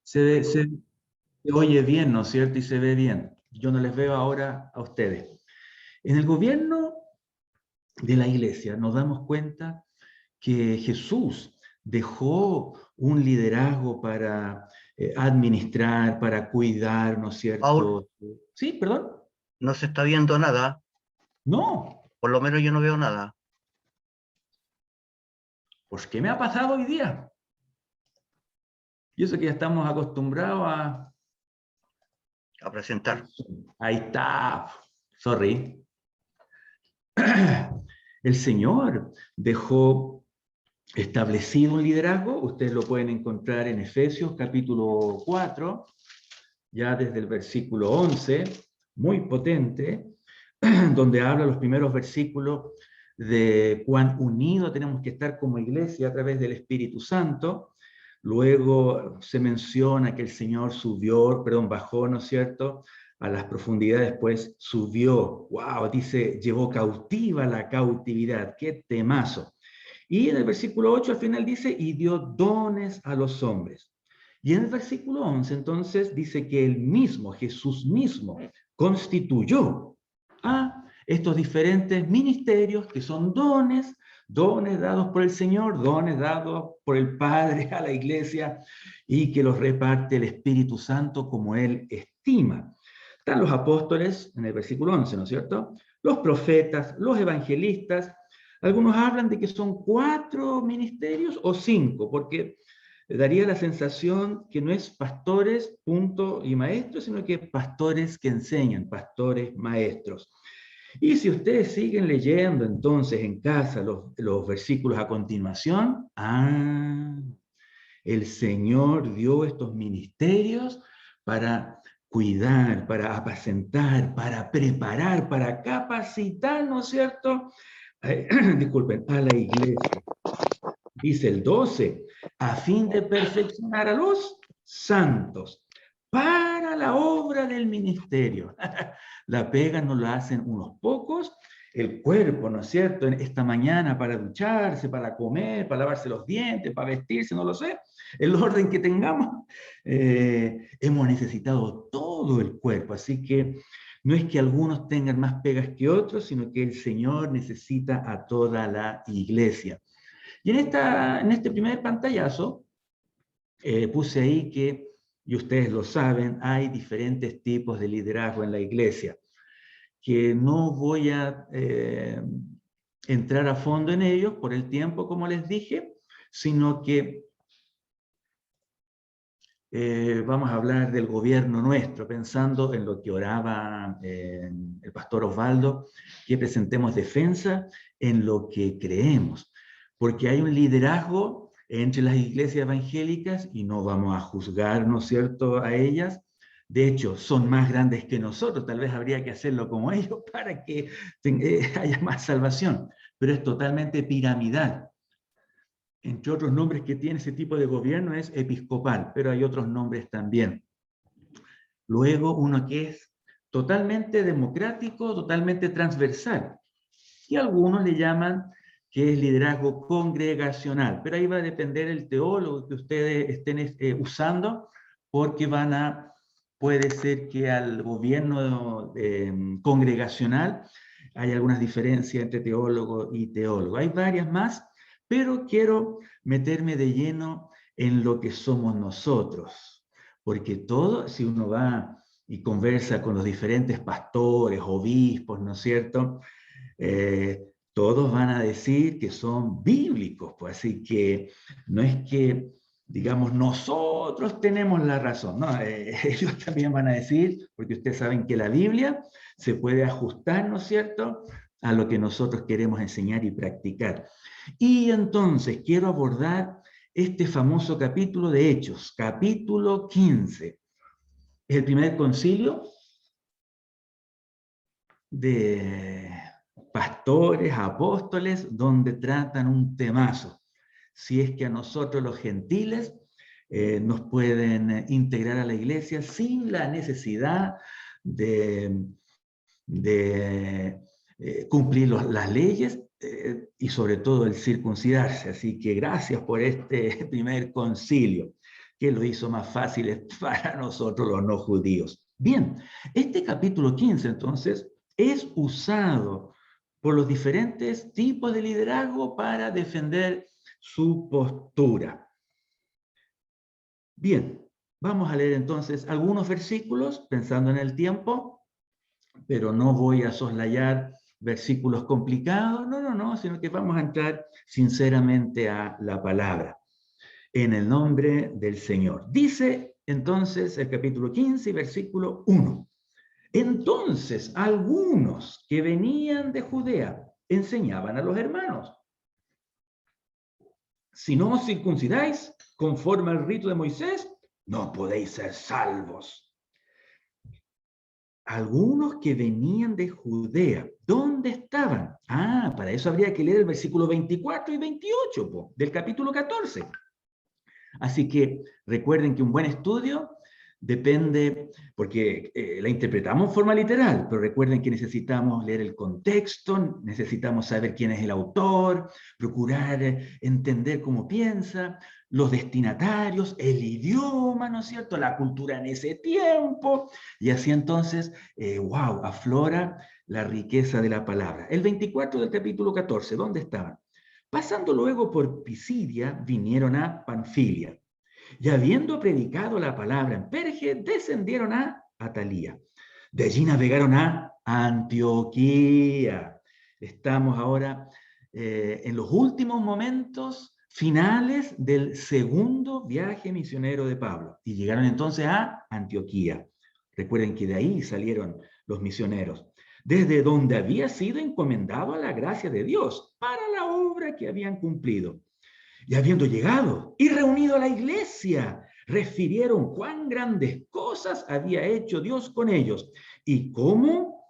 Se oye bien, ¿no es cierto? Y se ve bien. Yo no les veo ahora a ustedes. En el gobierno de la iglesia nos damos cuenta que Jesús dejó un liderazgo para administrar, para cuidar, ¿no es Paul, cierto? Sí, perdón. no se está viendo nada, No, por lo menos yo no veo nada. pues ¿qué me ha pasado hoy día? Y eso que ya estamos acostumbrados A presentar. Ahí está. Sorry. El Señor dejó establecido un liderazgo. Ustedes lo pueden encontrar en Efesios capítulo 4, ya desde el versículo 11, muy potente, donde habla los primeros versículos de cuán unidos tenemos que estar como iglesia a través del Espíritu Santo. Luego se menciona que el Señor bajó, ¿no es cierto?, a las profundidades, pues subió, wow, dice, llevó cautiva la cautividad, qué temazo. Y en el versículo 8 al final dice, y dio dones a los hombres. Y en el versículo 11 entonces dice que él mismo, Jesús mismo, constituyó a estos diferentes ministerios que son dones dados por el Señor, dones dados por el Padre a la iglesia y que los reparte el Espíritu Santo como Él estima. Están los apóstoles en el versículo 11, ¿no es cierto? Los profetas, los evangelistas. Algunos hablan de que son 4 ministerios o 5, porque daría la sensación que no es pastores, punto, y maestros, sino que pastores que enseñan, pastores maestros. Y si ustedes siguen leyendo entonces en casa los versículos a continuación, el Señor dio estos ministerios para cuidar, para apacentar, para preparar, para capacitar, ¿no es cierto? Disculpen, a la iglesia. Dice el 12, a fin de perfeccionar a los santos para la obra del ministerio. La pega no la hacen unos pocos, el cuerpo, ¿no es cierto? Esta mañana para ducharse, para comer, para lavarse los dientes, para vestirse, no lo sé, el orden que tengamos, hemos necesitado todo el cuerpo, así que no es que algunos tengan más pegas que otros, sino que el Señor necesita a toda la iglesia. Y en este primer pantallazo puse ahí que, y ustedes lo saben, hay diferentes tipos de liderazgo en la iglesia, que no voy a entrar a fondo en ellos por el tiempo, como les dije, sino que vamos a hablar del gobierno nuestro, pensando en lo que oraba el pastor Osvaldo, que presentemos defensa en lo que creemos, porque hay un liderazgo entre las iglesias evangélicas y no vamos a juzgar, ¿no es cierto?, a ellas. De hecho, son más grandes que nosotros, tal vez habría que hacerlo como ellos para que haya más salvación, pero es totalmente piramidal. Entre otros nombres que tiene ese tipo de gobierno es episcopal, pero hay otros nombres también. Luego uno que es totalmente democrático, totalmente transversal, y algunos le llaman que es liderazgo congregacional, pero ahí va a depender el teólogo que ustedes estén usando, porque puede ser que al gobierno congregacional hay algunas diferencias entre teólogo y teólogo. Hay varias más, pero quiero meterme de lleno en lo que somos nosotros, porque todo, si uno va y conversa con los diferentes pastores, obispos, ¿no es cierto?, todos van a decir que son bíblicos, pues así que no es que, digamos, nosotros tenemos la razón, ¿no? Ellos también van a decir, porque ustedes saben que la Biblia se puede ajustar, ¿no es cierto?, a lo que nosotros queremos enseñar y practicar. Y entonces quiero abordar este famoso capítulo de Hechos, capítulo 15. Es el primer concilio de pastores, apóstoles, donde tratan un temazo. Si es que a nosotros los gentiles nos pueden integrar a la iglesia sin la necesidad de cumplir las leyes y sobre todo el circuncidarse. Así que gracias por este primer concilio, que lo hizo más fácil para nosotros los no judíos. Bien, este capítulo 15 entonces es usado por los diferentes tipos de liderazgo para defender su postura. Bien, vamos a leer entonces algunos versículos pensando en el tiempo, pero no voy a soslayar versículos complicados, no, sino que vamos a entrar sinceramente a la palabra. En el nombre del Señor. Dice entonces el capítulo 15, versículo 1. Entonces algunos que venían de Judea enseñaban a los hermanos: si no os circuncidáis conforme al rito de Moisés, no podéis ser salvos. Algunos que venían de Judea, ¿dónde estaban? Para eso habría que leer el versículo 24 y 28 del capítulo 14. Así que recuerden que un buen estudio depende, porque la interpretamos en forma literal, pero recuerden que necesitamos leer el contexto, necesitamos saber quién es el autor, procurar entender cómo piensa, los destinatarios, el idioma, ¿no es cierto?, la cultura en ese tiempo, y así entonces, aflora la riqueza de la palabra. El 24 del capítulo 14, ¿dónde estaban? Pasando luego por Pisidia, vinieron a Panfilia. Y habiendo predicado la palabra en Perge, descendieron a Atalía. De allí navegaron a Antioquía. Estamos ahora en los últimos momentos finales del segundo viaje misionero de Pablo. Y llegaron entonces a Antioquía. Recuerden que de ahí salieron los misioneros, desde donde había sido encomendado a la gracia de Dios para la obra que habían cumplido. Y habiendo llegado y reunido a la iglesia, refirieron cuán grandes cosas había hecho Dios con ellos y cómo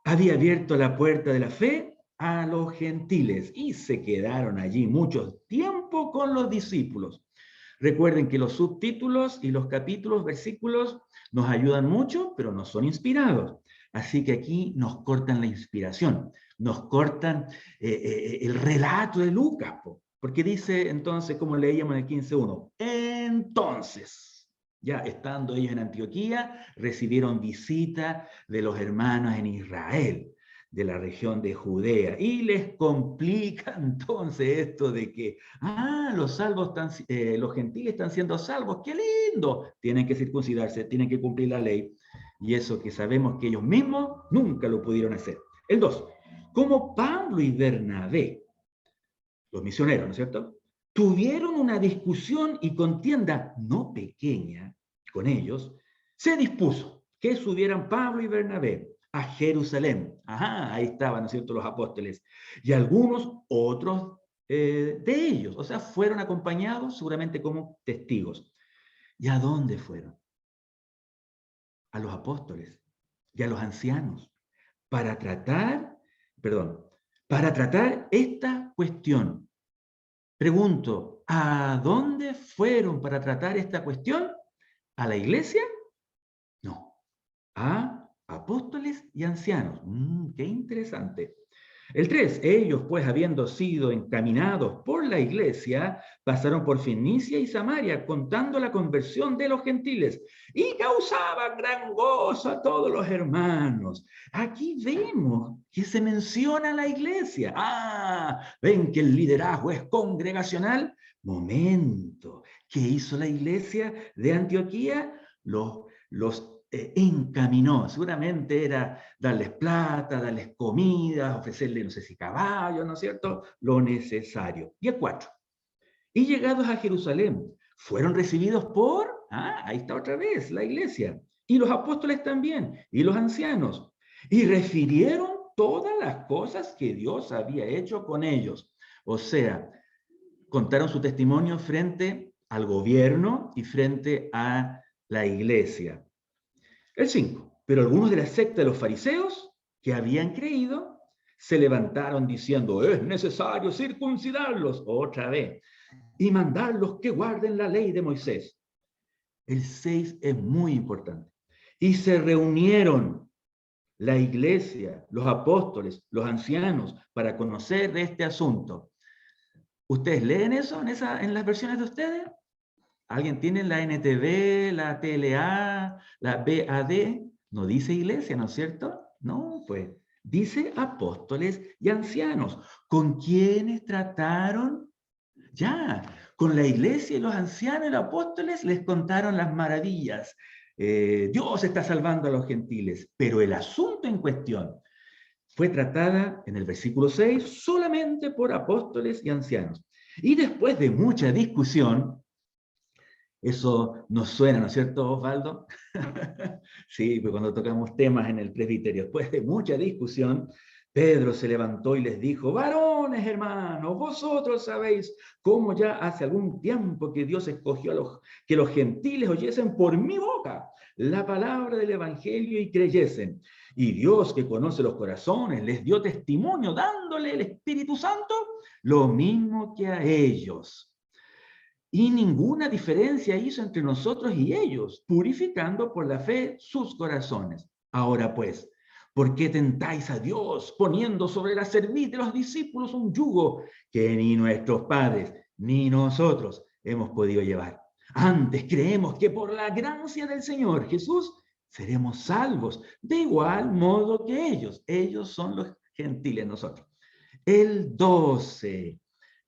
había abierto la puerta de la fe a los gentiles. Y se quedaron allí mucho tiempo con los discípulos. Recuerden que los subtítulos y los capítulos, versículos, nos ayudan mucho, pero no son inspirados. Así que aquí nos cortan la inspiración, nos cortan el relato de Lucas, porque dice entonces, como leíamos en el 15.1, entonces, ya estando ellos en Antioquía, recibieron visita de los hermanos en Israel, de la región de Judea, y les complica entonces esto de que, los gentiles están siendo salvos, ¡qué lindo! Tienen que circuncidarse, tienen que cumplir la ley, y eso que sabemos que ellos mismos nunca lo pudieron hacer. El 2, como Pablo y Bernabé, los misioneros, ¿no es cierto?, tuvieron una discusión y contienda no pequeña con ellos, se dispuso que subieran Pablo y Bernabé a Jerusalén. Ahí estaban, ¿no es cierto?, los apóstoles, y algunos otros de ellos, o sea, fueron acompañados seguramente como testigos. ¿Y a dónde fueron? A los apóstoles y a los ancianos, para tratar esta cuestión. Pregunto, ¿a dónde fueron para tratar esta cuestión? ¿A la iglesia? No, a apóstoles y ancianos. Qué interesante. El 3, ellos pues habiendo sido encaminados por la iglesia, pasaron por Fenicia y Samaria, contando la conversión de los gentiles, y causaban gran gozo a todos los hermanos. Aquí vemos que se menciona la iglesia. ¿Ven que el liderazgo es congregacional? Momento, ¿qué hizo la iglesia de Antioquía? Los encaminó, seguramente era darles plata, darles comida, ofrecerles, no sé si caballos, ¿no es cierto?, lo necesario. Y el 4, y llegados a Jerusalén, fueron recibidos por, ahí está otra vez, la iglesia, y los apóstoles también, y los ancianos, y refirieron todas las cosas que Dios había hecho con ellos. O sea, contaron su testimonio frente al gobierno y frente a la iglesia. El 5, pero algunos de la secta de los fariseos que habían creído se levantaron diciendo, es necesario circuncidarlos otra vez y mandarlos que guarden la ley de Moisés. El 6 es muy importante. Y se reunieron la iglesia, los apóstoles, los ancianos, para conocer de este asunto. ¿Ustedes leen eso en las versiones de ustedes? ¿Alguien tiene la NTV, la TLA, la BAD? No dice iglesia, ¿no es cierto? No, pues dice apóstoles y ancianos. ¿Con quiénes trataron? Ya, con la iglesia y los ancianos y los apóstoles les contaron las maravillas. Dios está salvando a los gentiles, pero el asunto en cuestión fue tratada en el versículo 6 solamente por apóstoles y ancianos. Y después de mucha discusión, eso nos suena, ¿no es cierto, Osvaldo? Sí, pues cuando tocamos temas en el presbiterio, después de mucha discusión, Pedro se levantó y les dijo: varones hermanos, vosotros sabéis cómo ya hace algún tiempo que Dios escogió que los gentiles oyesen por mi boca la palabra del evangelio y creyesen. Y Dios, que conoce los corazones, les dio testimonio dándole el Espíritu Santo, lo mismo que a ellos. Y ninguna diferencia hizo entre nosotros y ellos, purificando por la fe sus corazones. Ahora pues, ¿por qué tentáis a Dios poniendo sobre la cerviz de los discípulos un yugo que ni nuestros padres ni nosotros hemos podido llevar? Antes creemos que por la gracia del Señor Jesús seremos salvos, de igual modo que ellos. Ellos son los gentiles, nosotros. El 12.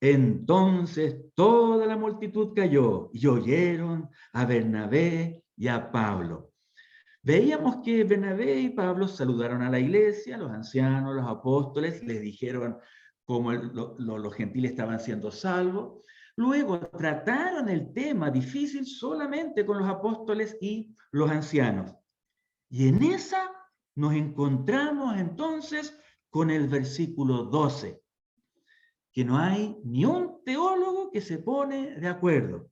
Entonces toda la multitud cayó y oyeron a Bernabé y a Pablo. Veíamos que Bernabé y Pablo saludaron a la iglesia, los ancianos, los apóstoles, les dijeron cómo los gentiles estaban siendo salvos. Luego trataron el tema difícil solamente con los apóstoles y los ancianos. Y en esa nos encontramos entonces con el versículo 12, que no hay ni un teólogo que se pone de acuerdo.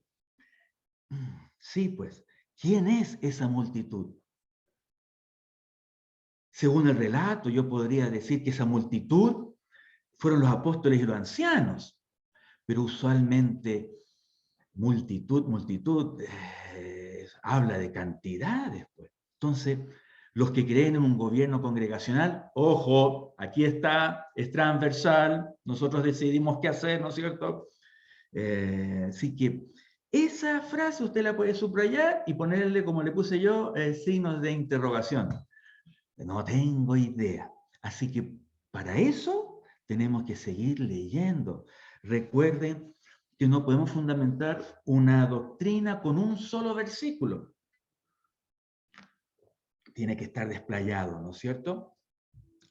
Sí, pues, ¿quién es esa multitud? Según el relato, yo podría decir que esa multitud fueron los apóstoles y los ancianos, pero usualmente multitud, habla de cantidades, pues. Entonces, los que creen en un gobierno congregacional, ojo, aquí está, es transversal, nosotros decidimos qué hacer, ¿no es cierto? Así que esa frase usted la puede subrayar y ponerle, como le puse yo, signos de interrogación. No tengo idea. Así que para eso tenemos que seguir leyendo. Recuerden que no podemos fundamentar una doctrina con un solo versículo. Tiene que estar desplayado, ¿no es cierto?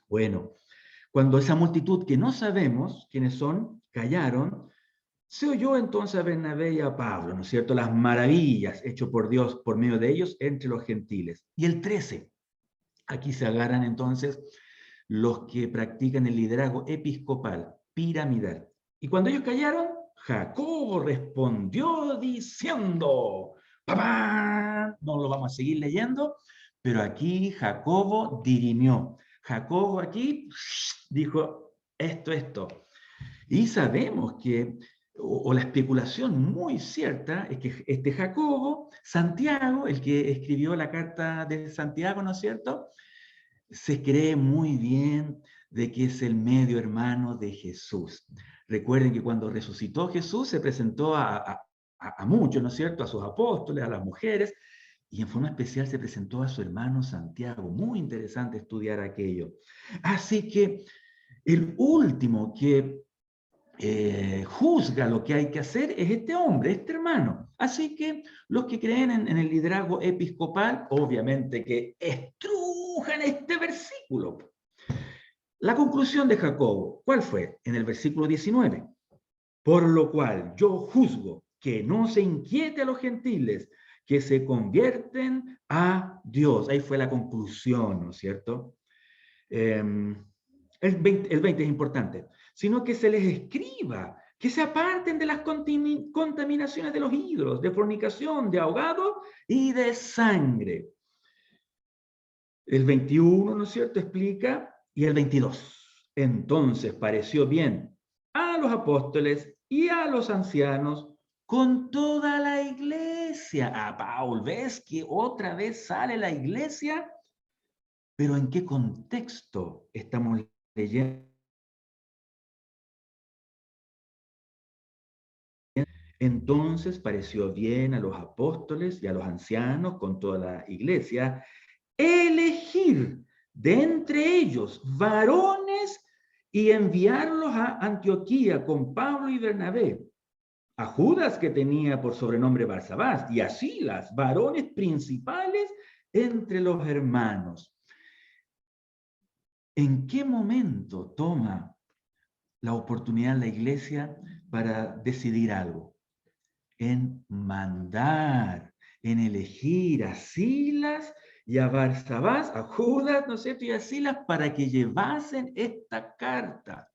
Bueno, cuando esa multitud que no sabemos quiénes son, callaron, se oyó entonces a Bernabé y a Pablo, ¿no es cierto?, las maravillas hechas por Dios por medio de ellos entre los gentiles. Y el 13, aquí se agarran entonces los que practican el liderazgo episcopal, piramidal. Y cuando ellos callaron, Jacobo respondió diciendo, ¡papá! No lo vamos a seguir leyendo, pero aquí Jacobo dirimió. Jacobo aquí dijo esto. Y sabemos que, o la especulación muy cierta, es que este Jacobo, Santiago, el que escribió la carta de Santiago, ¿no es cierto?, se cree muy bien de que es el medio hermano de Jesús. Recuerden que cuando resucitó Jesús se presentó a muchos, ¿no es cierto?, a sus apóstoles, a las mujeres, y en forma especial se presentó a su hermano Santiago. Muy interesante estudiar aquello. Así que el último que juzga lo que hay que hacer es este hombre, este hermano. Así que los que creen en el liderazgo episcopal, obviamente que estrujan este versículo. La conclusión de Jacobo, ¿cuál fue? En el versículo 19. Por lo cual yo juzgo que no se inquiete a los gentiles, que se convierten a Dios. Ahí fue la conclusión, ¿no es cierto? El 20 es importante, sino que se les escriba, que se aparten de las contaminaciones de los ídolos, de fornicación, de ahogado y de sangre. El 21, ¿no es cierto?, explica, y el 22. Entonces pareció bien a los apóstoles y a los ancianos con toda la iglesia. Paul, ¿ves que otra vez sale la iglesia? Pero ¿en qué contexto estamos leyendo? Entonces pareció bien a los apóstoles y a los ancianos con toda la iglesia elegir de entre ellos varones y enviarlos a Antioquía con Pablo y Bernabé, a Judas, que tenía por sobrenombre Barsabás, y a Silas, varones principales entre los hermanos. ¿En qué momento toma la oportunidad la iglesia para decidir algo? En mandar, en elegir a Silas y a Barsabás, a Judas, ¿no es cierto?, y a Silas para que llevasen esta carta.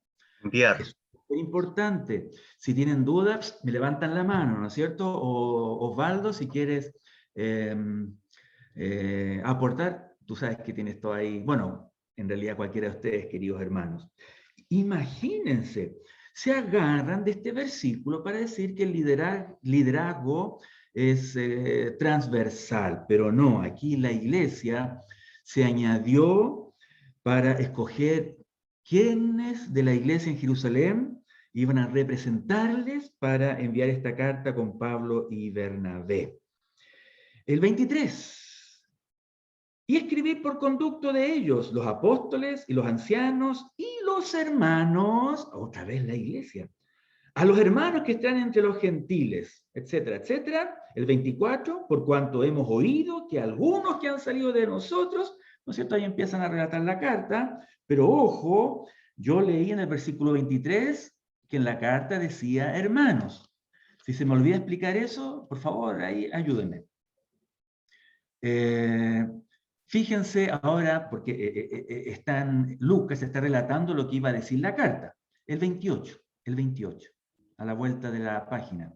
Enviar. Es muy importante. Si tienen dudas, me levantan la mano, ¿no es cierto? O Osvaldo, si quieres aportar, tú sabes que tienes todo ahí. Bueno, en realidad cualquiera de ustedes, queridos hermanos. Imagínense, se agarran de este versículo para decir que el liderazgo es transversal, pero no, aquí la iglesia se añadió para escoger quiénes de la iglesia en Jerusalén iban a representarles para enviar esta carta con Pablo y Bernabé. El 23. Y escribí por conducto de ellos, los apóstoles y los ancianos y los hermanos, otra vez la iglesia, a los hermanos que están entre los gentiles, etcétera, etcétera. El 24, por cuanto hemos oído que algunos que han salido de nosotros, ¿no es cierto?, ahí empiezan a relatar la carta, pero ojo, yo leí en el versículo 23 que en la carta decía hermanos. Si se me olvida explicar eso, por favor, ahí ayúdenme. Fíjense ahora, porque Lucas está relatando lo que iba a decir la carta. El 28, a la vuelta de la página.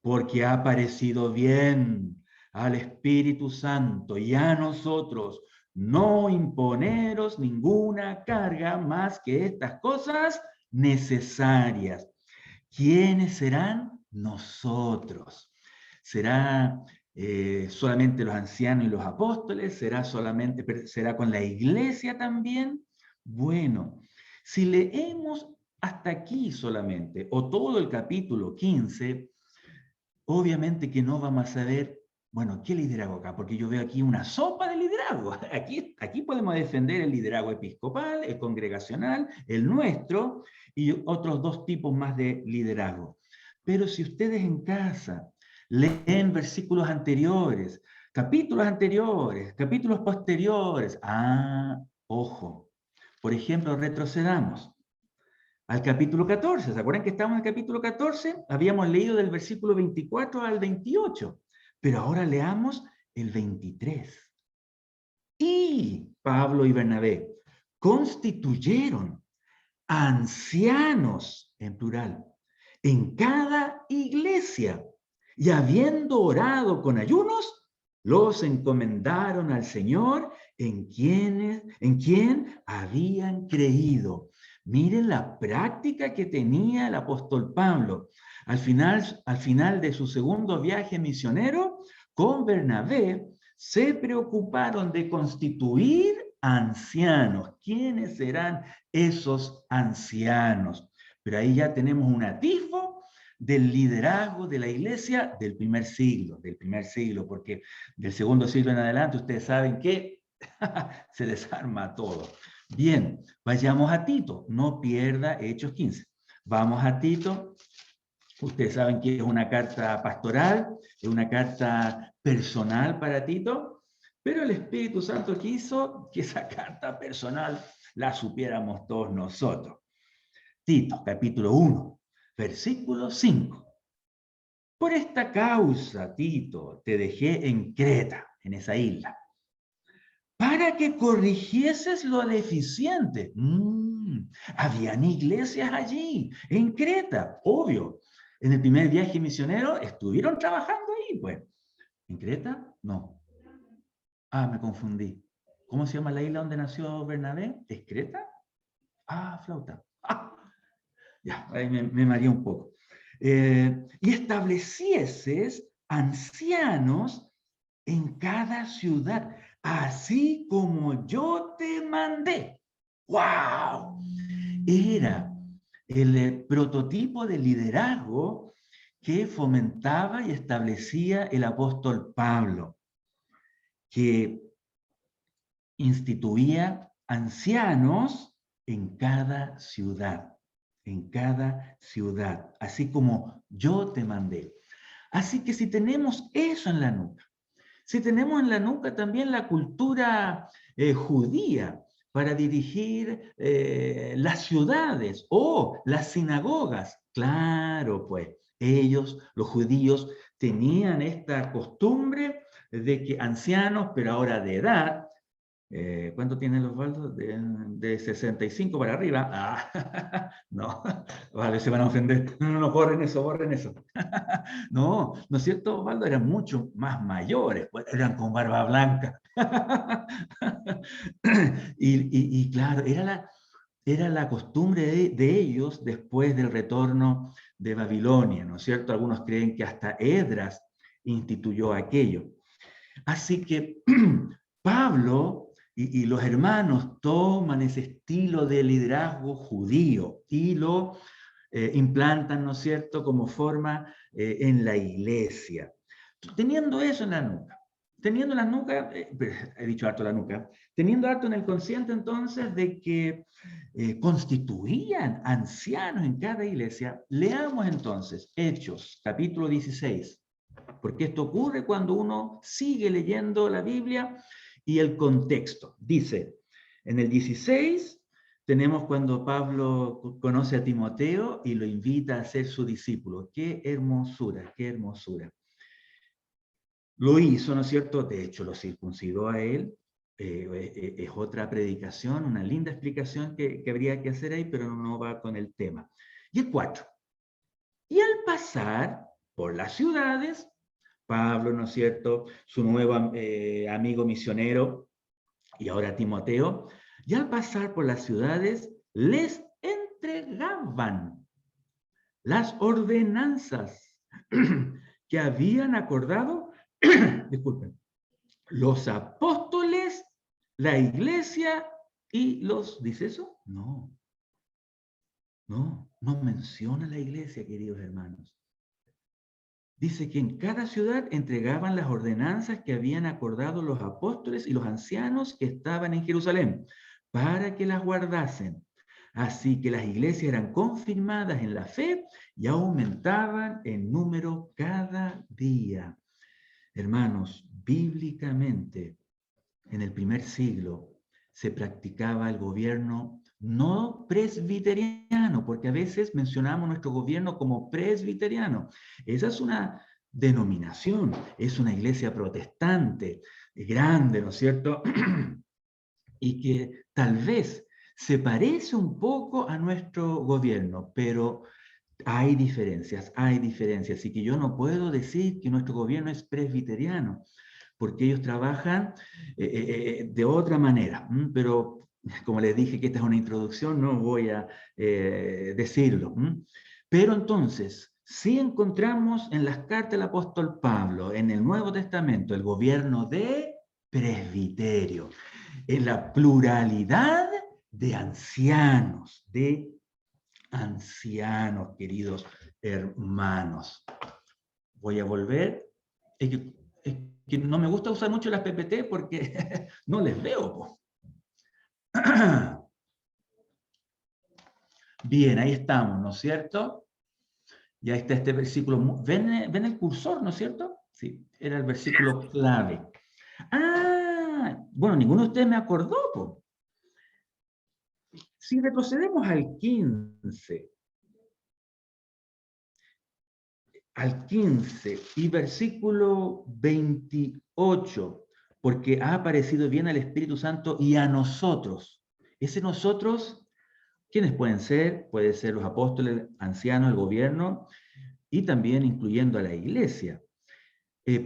Porque ha parecido bien al Espíritu Santo y a nosotros no imponeros ninguna carga más que estas cosas necesarias. ¿Quiénes serán? Nosotros. ¿Será solamente los ancianos y los apóstoles? ¿Será con la iglesia también? Bueno, si leemos hasta aquí solamente, o todo el capítulo 15, obviamente que no vamos a saber, bueno, ¿qué liderazgo acá? Porque yo veo aquí una sopa de liderazgo. Aquí podemos defender el liderazgo episcopal, el congregacional, el nuestro, y otros dos tipos más de liderazgo. Pero si ustedes en casa leen versículos anteriores, capítulos posteriores, ojo, por ejemplo, retrocedamos al capítulo 14. ¿Se acuerdan que estábamos en el capítulo 14? Habíamos leído del versículo 24 al 28, pero ahora leamos el 23. Y Pablo y Bernabé constituyeron ancianos, en plural, en cada iglesia, y habiendo orado con ayunos, los encomendaron al Señor en quien habían creído. Miren la práctica que tenía el apóstol Pablo. Al final de su segundo viaje misionero, con Bernabé, se preocuparon de constituir ancianos. ¿Quiénes serán esos ancianos? Pero ahí ya tenemos un atisbo del liderazgo de la iglesia del primer siglo, porque del segundo siglo en adelante ustedes saben que se desarma todo. Bien, vayamos a Tito, no pierda Hechos 15. Vamos a Tito. Ustedes saben que es una carta pastoral, es una carta personal para Tito, pero el Espíritu Santo quiso que esa carta personal la supiéramos todos nosotros. Tito, capítulo 1, versículo 5. Por esta causa, Tito, te dejé en Creta, en esa isla, para que corrigieses lo deficiente. Habían iglesias allí, en Creta, obvio. En el primer viaje misionero estuvieron trabajando ahí, pues. ¿En Creta? No. Me confundí. ¿Cómo se llama la isla donde nació Bernabé? ¿Es Creta? Flauta. Ya, ahí me mareé un poco. Y establecieses ancianos en cada ciudad, así como yo te mandé. ¡Wow! Era el prototipo de liderazgo que fomentaba y establecía el apóstol Pablo, que instituía ancianos en cada ciudad, así como yo te mandé. Así que si tenemos eso en la nuca, si tenemos en la nuca también la cultura judía para dirigir las ciudades o las sinagogas, claro, pues ellos, los judíos, tenían esta costumbre de que ancianos, pero ahora de edad, ¿cuánto tienen los baldos? De 65 para arriba. Ah, no, vale, se van a ofender. No, no, no, borren eso, borren eso. No, ¿no es cierto, Osvaldo? Eran mucho más mayores, pues, eran con barba blanca. Y claro, era la costumbre de ellos después del retorno de Babilonia, ¿no es cierto? Algunos creen que hasta Esdras instituyó aquello. Así que Pablo y los hermanos toman ese estilo de liderazgo judío y lo implantan, ¿no es cierto?, como forma en la iglesia. Teniendo eso en la nuca, teniendo la nuca, he dicho harto la nuca, teniendo harto en el consciente entonces de que constituían ancianos en cada iglesia, leamos entonces Hechos, capítulo 16, porque esto ocurre cuando uno sigue leyendo la Biblia y el contexto. Dice, en el 16 tenemos cuando Pablo conoce a Timoteo y lo invita a ser su discípulo. ¡Qué hermosura, qué hermosura! Lo hizo, ¿no es cierto? De hecho, lo circuncidó a él. Es otra predicación, una linda explicación que habría que hacer ahí, pero no va con el tema. Y el 4. Y al pasar por las ciudades, Pablo, ¿no es cierto?, su nuevo amigo misionero, y ahora Timoteo, y al pasar por las ciudades, les entregaban las ordenanzas que habían acordado, disculpen, los apóstoles, la iglesia y los, ¿dice eso? No, no menciona la iglesia, queridos hermanos. Dice que en cada ciudad entregaban las ordenanzas que habían acordado los apóstoles y los ancianos que estaban en Jerusalén, para que las guardasen. Así que las iglesias eran confirmadas en la fe y aumentaban en número cada día. Hermanos, bíblicamente, en el primer siglo se practicaba el gobierno no presbiteriano, porque a veces mencionamos nuestro gobierno como presbiteriano. Esa es una denominación, es una iglesia protestante, grande, ¿no es cierto? Y que tal vez se parece un poco a nuestro gobierno, pero hay diferencias, así que yo no puedo decir que nuestro gobierno es presbiteriano, porque ellos trabajan de otra manera, pero como les dije que esta es una introducción, no voy a decirlo. Pero entonces, sí encontramos en las cartas del apóstol Pablo, en el Nuevo Testamento, el gobierno de presbiterio, en la pluralidad de ancianos, queridos hermanos. Voy a volver. Es que no me gusta usar mucho las PPT porque no les veo. Po. Bien, ahí estamos, ¿no es cierto? Ya está este versículo. ¿Ven el cursor, no es cierto? Sí, era el versículo clave. Ah, bueno, ninguno de ustedes me acordó. Po. Si retrocedemos al 15, y versículo 28, porque ha aparecido bien al Espíritu Santo y a nosotros. Ese nosotros, ¿quiénes pueden ser? Pueden ser los apóstoles, ancianos, el gobierno, y también incluyendo a la iglesia.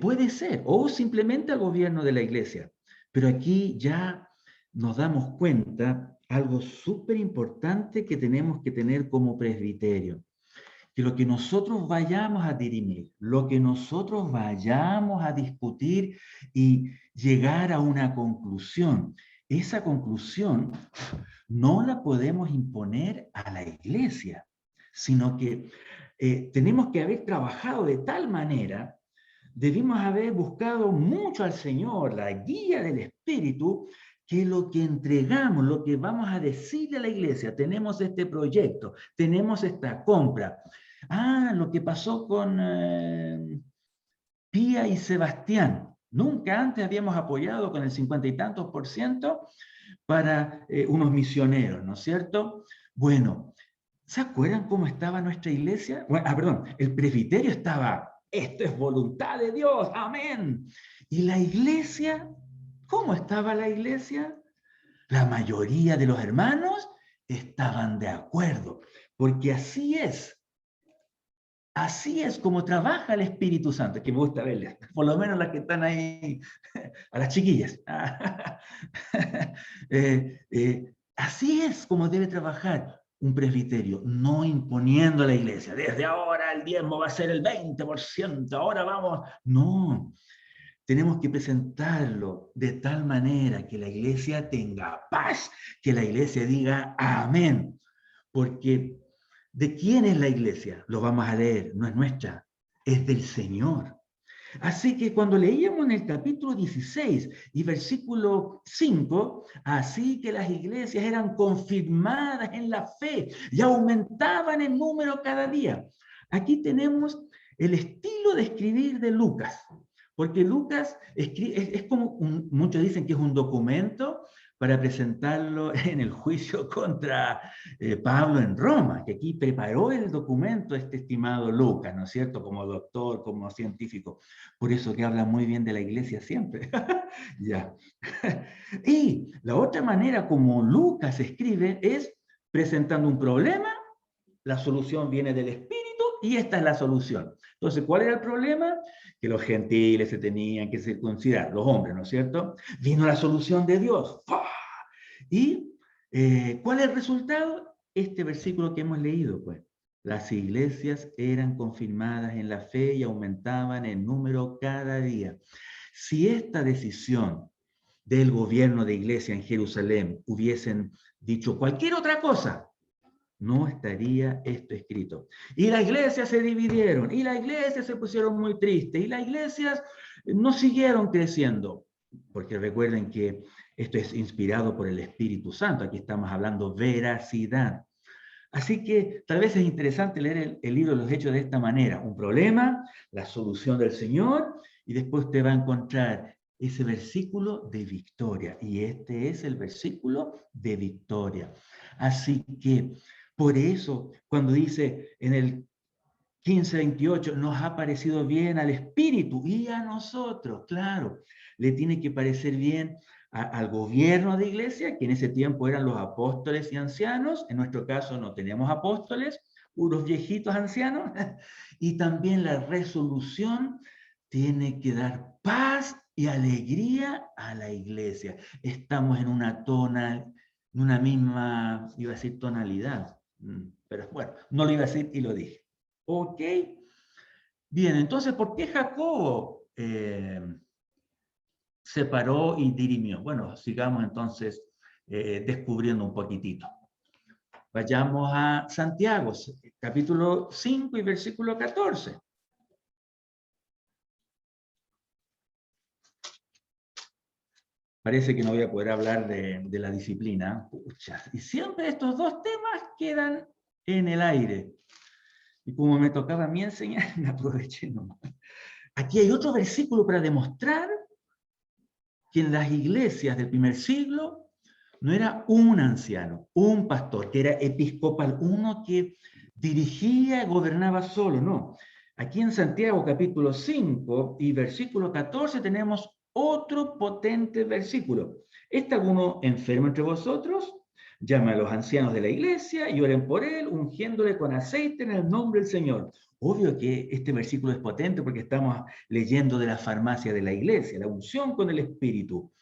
Puede ser, o simplemente al gobierno de la iglesia. Pero aquí ya nos damos cuenta algo súper importante que tenemos que tener como presbiterio. Que lo que nosotros vayamos a dirimir, lo que nosotros vayamos a discutir y llegar a una conclusión, esa conclusión no la podemos imponer a la iglesia, sino que tenemos que haber trabajado de tal manera, debimos haber buscado mucho al Señor, la guía del Espíritu, que lo que entregamos, lo que vamos a decirle a la iglesia, tenemos este proyecto, tenemos esta compra. Lo que pasó con Pía y Sebastián. Nunca antes habíamos apoyado con el 50 y tantos % para unos misioneros, ¿no es cierto? Bueno, ¿se acuerdan cómo estaba nuestra iglesia? Bueno, perdón, el presbiterio estaba, esto es voluntad de Dios, amén. Y la iglesia, ¿cómo estaba la iglesia? La mayoría de los hermanos estaban de acuerdo, porque así es como trabaja el Espíritu Santo, que me gusta verles, por lo menos las que están ahí, a las chiquillas. Así es como debe trabajar un presbiterio, no imponiendo a la iglesia. Desde ahora el diezmo va a ser el 20%, ahora vamos. No, tenemos que presentarlo de tal manera que la iglesia tenga paz, que la iglesia diga amén. Porque ¿de quién es la iglesia? Lo vamos a leer, no es nuestra, es del Señor. Así que cuando leíamos en el capítulo 16 y versículo 5, así que las iglesias eran confirmadas en la fe y aumentaban en número cada día. Aquí tenemos el estilo de escribir de Lucas, porque Lucas es como, muchos dicen que es un documento para presentarlo en el juicio contra Pablo en Roma, que aquí preparó el documento este estimado Lucas, ¿no es cierto? Como doctor, como científico. Por eso que habla muy bien de la iglesia siempre. Ya. Y la otra manera como Lucas escribe es presentando un problema, la solución viene del Espíritu y esta es la solución. Entonces, ¿cuál era el problema? Que los gentiles se tenían que circuncidar, los hombres, ¿no es cierto? Vino la solución de Dios. ¡Fua! ¿Y cuál es el resultado? Este versículo que hemos leído, pues. Las iglesias eran confirmadas en la fe y aumentaban en número cada día. Si esta decisión del gobierno de iglesia en Jerusalén hubiesen dicho cualquier otra cosa, no estaría esto escrito. Y las iglesias se dividieron, y las iglesias se pusieron muy tristes, y las iglesias no siguieron creciendo, porque recuerden que esto es inspirado por el Espíritu Santo, aquí estamos hablando veracidad. Así que tal vez es interesante leer el libro de los Hechos de esta manera, un problema, la solución del Señor, y después usted va a encontrar ese versículo de victoria, y este es el versículo de victoria. Así que por eso, cuando dice en el 15:28, nos ha parecido bien al Espíritu y a nosotros, claro, le tiene que parecer bien al gobierno de iglesia, que en ese tiempo eran los apóstoles y ancianos, en nuestro caso no teníamos apóstoles, unos viejitos ancianos, y también la resolución tiene que dar paz y alegría a la iglesia. Estamos en una misma, iba a decir tonalidad, pero bueno, no lo iba a decir y lo dije. ¿Ok? Bien, entonces, ¿por qué Jacobo separó y dirimió? Bueno, sigamos entonces descubriendo un poquitito. Vayamos a Santiago, capítulo 5 y versículo 14. Parece que no voy a poder hablar de la disciplina. Pucha, y siempre estos dos temas quedan en el aire. Y como me tocaba a mí enseñar, me aproveché nomás. Aquí hay otro versículo para demostrar que en las iglesias del primer siglo no era un anciano, un pastor, que era episcopal, uno que dirigía y gobernaba solo, no. Aquí en Santiago capítulo 5 y versículo 14 tenemos otro potente versículo. ¿Está alguno enfermo entre vosotros? Llama a los ancianos de la iglesia y oren por él, ungiéndole con aceite en el nombre del Señor. Obvio que este versículo es potente porque estamos leyendo de la farmacia de la iglesia, la unción con el Espíritu.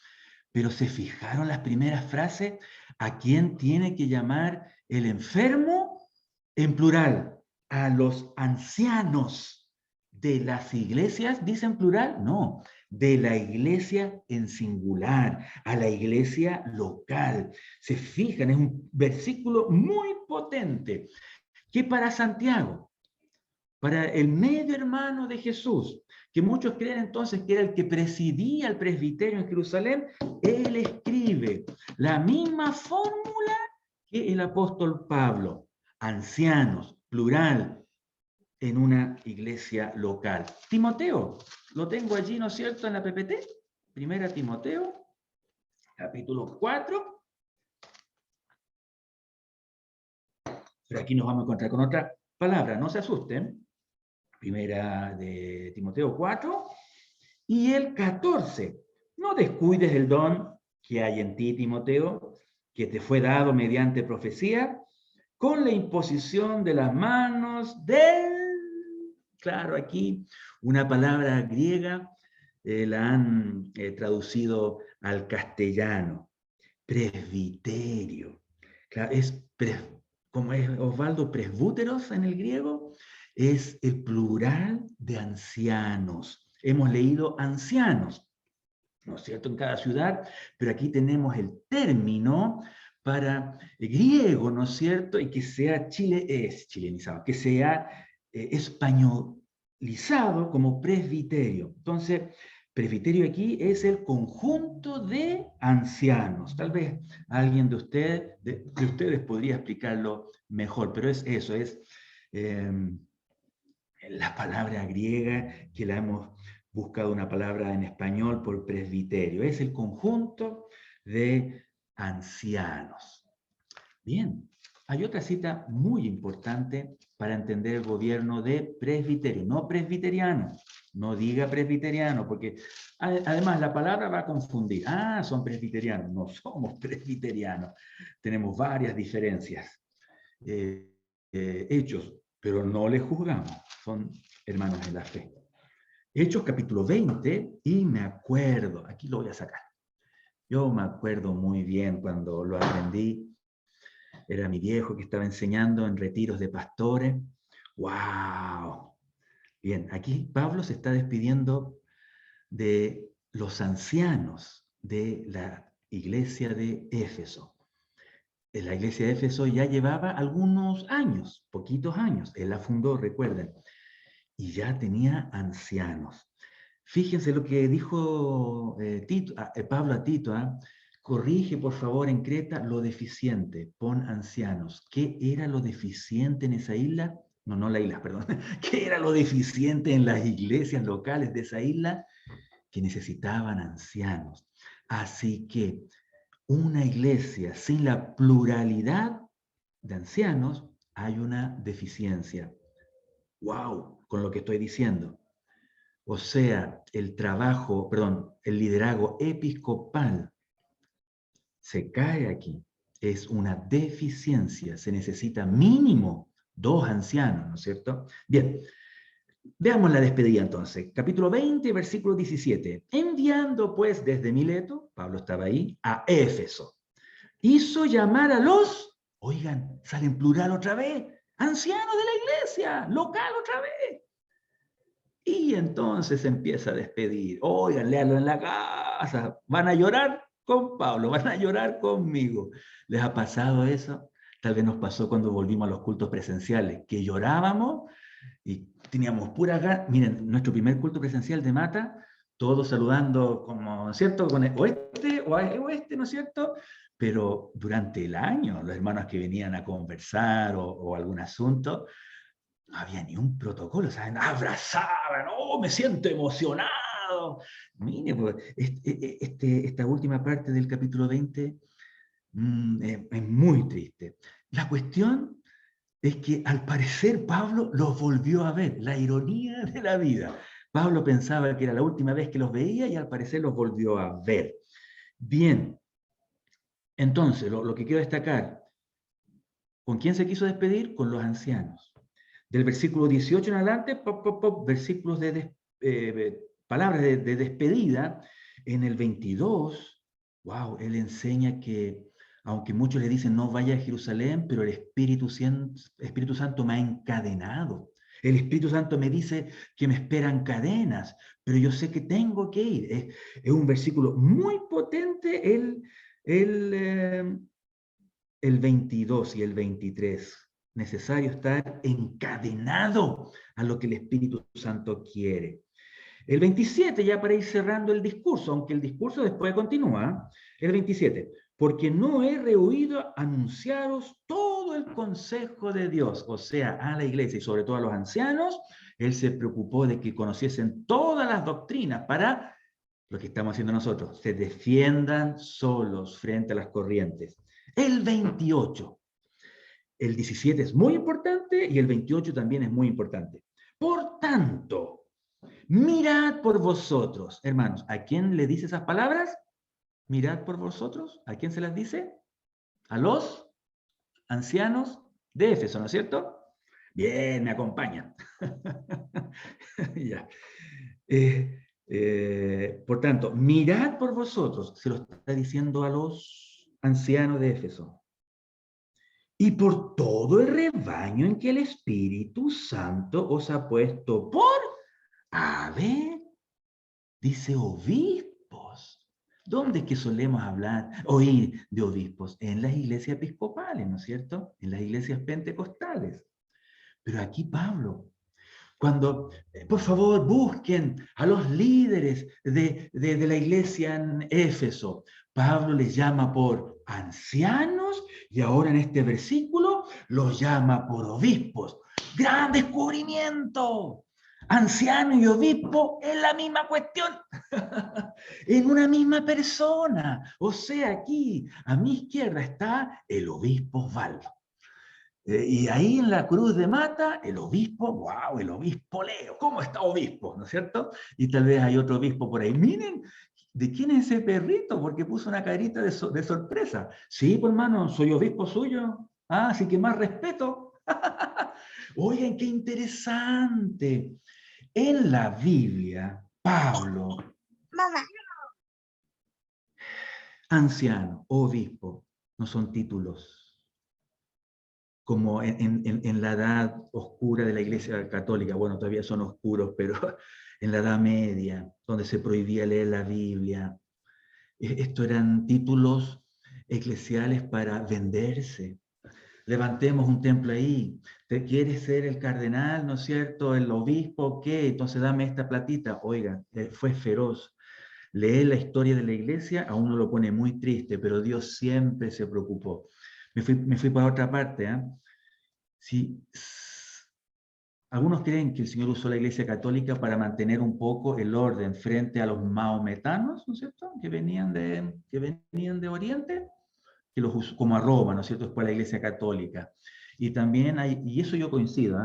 Pero ¿se fijaron las primeras frases? ¿A quién tiene que llamar el enfermo? En plural, a los ancianos de las iglesias, ¿dice en plural? No, de la iglesia en singular, a la iglesia local. Se fijan, es un versículo muy potente, que para Santiago para el medio hermano de Jesús, que muchos creen entonces que era el que presidía el presbiterio en Jerusalén. Él escribe la misma fórmula que el apóstol Pablo: ancianos, plural, en una iglesia local. Timoteo, lo tengo allí, ¿no es cierto?, en la PPT. Primera Timoteo, capítulo 4. Pero aquí nos vamos a encontrar con otra palabra, no se asusten. Primera de Timoteo 4 y el 14. No descuides el don que hay en ti, Timoteo, que te fue dado mediante profecía, con la imposición de las manos del... Claro, aquí una palabra griega la han traducido al castellano: presbiterio. Claro, como es Osvaldo, presbúteros en el griego, es el plural de ancianos. Hemos leído ancianos, ¿no es cierto?, en cada ciudad, pero aquí tenemos el término para el griego, ¿no es cierto?, y que sea chilenizado, que sea españolizado como presbiterio. Entonces, presbiterio aquí es el conjunto de ancianos. Tal vez alguien de ustedes podría explicarlo mejor, pero es eso, es la palabra griega que la hemos buscado una palabra en español por presbiterio. Es el conjunto de ancianos. Bien, hay otra cita muy importante para entender el gobierno de presbiterio, no presbiteriano. No diga presbiteriano, porque además la palabra va a confundir. Ah, son presbiterianos. No somos presbiterianos. Tenemos varias diferencias. Hechos, pero no les juzgamos. Son hermanos en la fe. Hechos capítulo 20, y me acuerdo, aquí lo voy a sacar. Yo me acuerdo muy bien cuando lo aprendí. Era mi viejo que estaba enseñando en retiros de pastores. ¡Wow! Bien, aquí Pablo se está despidiendo de los ancianos de la iglesia de Éfeso. La iglesia de Éfeso ya llevaba algunos años, poquitos años. Él la fundó, recuerden, y ya tenía ancianos. Fíjense lo que dijo Pablo a Tito, ¿eh? Corrige, por favor, en Creta lo deficiente, pon ancianos. ¿Qué era lo deficiente en esa isla? No la isla, perdón. ¿Qué era lo deficiente en las iglesias locales de esa isla? Que necesitaban ancianos. Así que una iglesia sin la pluralidad de ancianos, hay una deficiencia. ¡Wow! Con lo que estoy diciendo. O sea, el liderazgo episcopal se cae aquí. Es una deficiencia. Se necesita mínimo 2 ancianos, ¿no es cierto? Bien, veamos la despedida entonces. Capítulo 20, versículo 17. Enviando pues desde Mileto, Pablo estaba ahí, a Éfeso, hizo llamar a los, oigan, sale en plural otra vez, ancianos de la iglesia, local otra vez. Y entonces empieza a despedir. Oigan, léalo en la casa. Van a llorar con Pablo, van a llorar conmigo. ¿Les ha pasado eso? Tal vez nos pasó cuando volvimos a los cultos presenciales, que llorábamos y teníamos puras ganas. Miren, nuestro primer culto presencial de Mata, todos saludando como, ¿cierto?, con el oeste, ¿no es cierto? Pero durante el año, los hermanos que venían a conversar o algún asunto, no había ni un protocolo, ¿saben? Abrazaban, ¡oh, me siento emocionado! Mire, pues, esta última parte del capítulo 20 es muy triste. La cuestión es que al parecer Pablo los volvió a ver, la ironía de la vida. Pablo pensaba que era la última vez que los veía y al parecer los volvió a ver. Bien, entonces, lo que quiero destacar, ¿con quién se quiso despedir? Con los ancianos. Del versículo 18 en adelante, versículos palabras de despedida. En el 22, wow, él enseña que, aunque muchos le dicen no vaya a Jerusalén, pero el Espíritu Santo me ha encadenado. El Espíritu Santo me dice que me esperan cadenas, pero yo sé que tengo que ir. Es un versículo muy potente el 22 y el 23. necesario estar encadenado a lo que el Espíritu Santo quiere. El 27, ya para ir cerrando el discurso, aunque el discurso después continúa, el 27, porque no he rehuido anunciaros todo el consejo de Dios, o sea, a la iglesia y sobre todo a los ancianos. Él se preocupó de que conociesen todas las doctrinas para lo que estamos haciendo nosotros, se defiendan solos frente a las corrientes. El 28, el 17 es muy importante y el 28 también es muy importante. Por tanto, mirad por vosotros, hermanos. ¿A quién le dice esas palabras? Mirad por vosotros. ¿A quién se las dice? A los ancianos de Éfeso, ¿no es cierto? Bien, me acompañan. Ya. Por tanto, mirad por vosotros, se lo está diciendo a los ancianos de Éfeso, y por todo el rebaño en que el Espíritu Santo os ha puesto por, a ver, dice obispos. ¿Dónde es que solemos oír de obispos? En las iglesias episcopales, ¿no es cierto? En las iglesias pentecostales. Pero aquí Pablo, cuando, por favor, busquen a los líderes de la iglesia en Éfeso, Pablo les llama por ancianos y ahora en este versículo los llama por obispos. ¡Gran descubrimiento! Anciano y obispo es la misma cuestión, en una misma persona. O sea, aquí a mi izquierda está el obispo Osvaldo. Y ahí en la cruz de Mata, el obispo, wow, el obispo Leo, ¿cómo está obispo? ¿No es cierto? Y tal vez hay otro obispo por ahí. Miren, ¿de quién es ese perrito? Porque puso una carita de sorpresa. Sí, pues hermano, soy obispo suyo. Ah, así que más respeto. Oigan, qué interesante. En la Biblia, Pablo, anciano, obispo, no son títulos como en la edad oscura de la Iglesia Católica. Bueno, todavía son oscuros, pero en la Edad Media, donde se prohibía leer la Biblia. Esto eran títulos eclesiales para venderse. Levantemos un templo ahí. ¿Te quieres ser el cardenal, no es cierto? ¿El obispo? ¿Qué? Entonces dame esta platita. Oiga, fue feroz. Leer la historia de la iglesia a uno lo pone muy triste, pero Dios siempre se preocupó. Me fui para otra parte. ¿Eh? Sí, algunos creen que el Señor usó la Iglesia Católica para mantener un poco el orden frente a los maometanos, ¿no es cierto?, que venían de Oriente, que los usó como a Roma, ¿no es cierto?, después la Iglesia Católica. Y también hay, y eso yo coincido,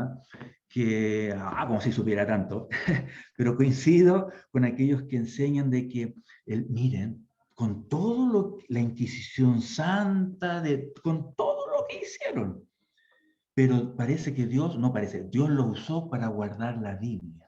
como si supiera tanto, pero coincido con aquellos que enseñan de que, miren, con todo la Inquisición Santa, con todo lo que hicieron, pero parece que Dios, no parece, Dios lo usó para guardar la Biblia.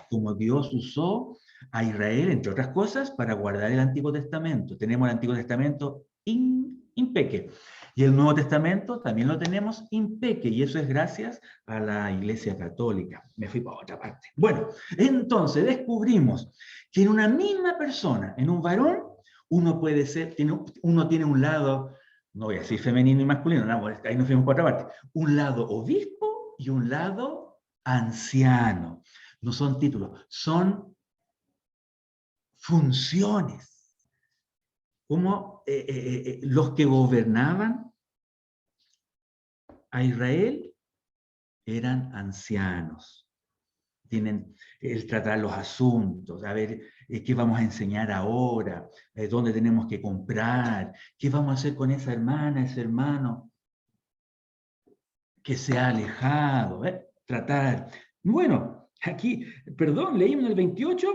Como Dios usó a Israel, entre otras cosas, para guardar el Antiguo Testamento. Tenemos el Antiguo Testamento impeque. Y el Nuevo Testamento también lo tenemos impeque. Y eso es gracias a la Iglesia Católica. Me fui para otra parte. Bueno, entonces descubrimos que en una misma persona, en un varón, uno puede ser, uno tiene un lado, no voy a decir femenino y masculino, no, ahí nos fuimos por otra parte, un lado obispo y un lado anciano. No son títulos, son funciones. Como los que gobernaban a Israel eran ancianos. Tienen el tratar los asuntos, a ver qué vamos a enseñar ahora, dónde tenemos que comprar, qué vamos a hacer con esa hermana, ese hermano que se ha alejado, tratar. Bueno, aquí, perdón, leímos en el 28,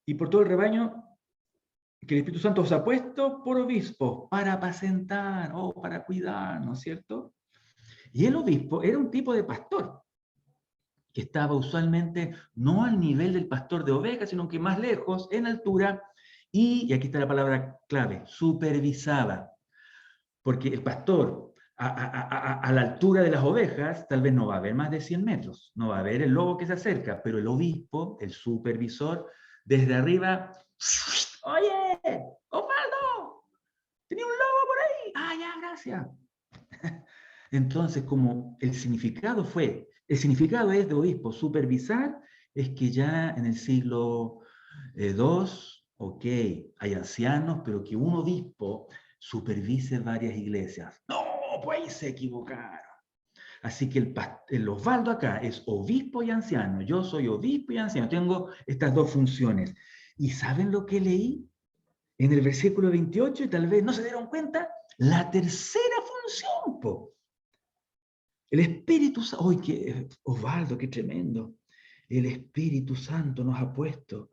y por todo el rebaño que el Espíritu Santo os ha puesto por obispo para apacentar o para cuidar, ¿no es cierto? Y el obispo era un tipo de pastor que estaba usualmente no al nivel del pastor de ovejas, sino que más lejos, en altura, y aquí está la palabra clave, supervisaba. Porque el pastor, a la altura de las ovejas, tal vez no va a haber más de 100 metros, no va a haber el lobo que se acerca, pero el obispo, el supervisor, desde arriba, oye, Osvaldo, tenía un lobo por ahí. Ah, ya, gracias. Entonces, como el significado es de obispo, supervisar, es que ya en el siglo II, ok, hay ancianos, pero que un obispo supervise varias iglesias. No, pues ahí se equivocaron. Así que el Osvaldo acá es obispo y anciano. Yo soy obispo y anciano. Tengo estas dos funciones. ¿Y saben lo que leí? En el versículo 28, y tal vez no se dieron cuenta, la tercera función, po. El Espíritu Santo, ¡ay, qué, Osvaldo, qué tremendo! El Espíritu Santo nos ha puesto,